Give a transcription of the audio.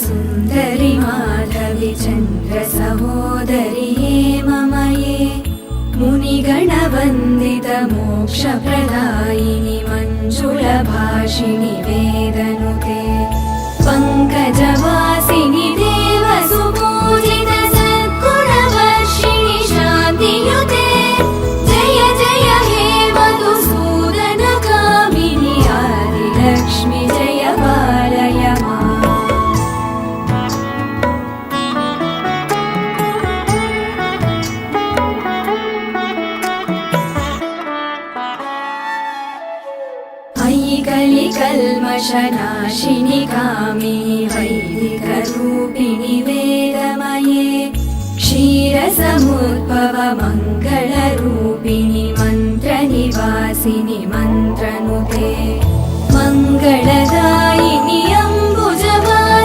सुन्दरि माधवि चन्द्र सहोदरि हेममये मुनिगणवन्दित मोक्षप्रदायिनि मञ्जुलभाषिणि वेदनुते पङ्कजवासिनि देवसुपूजित सद्गुणवर्षिणि शान्तियुते जय जय हे मधुसूदनकामिनि आदिलक्ष्मि जय पालय माम्। अयि कलिकल्मषनाशिनि कामिनि वैदिकरूपिणि वेदमये क्षीरसमुद्भव मङ्गलरूपिणि मन्त्रनिवासिनि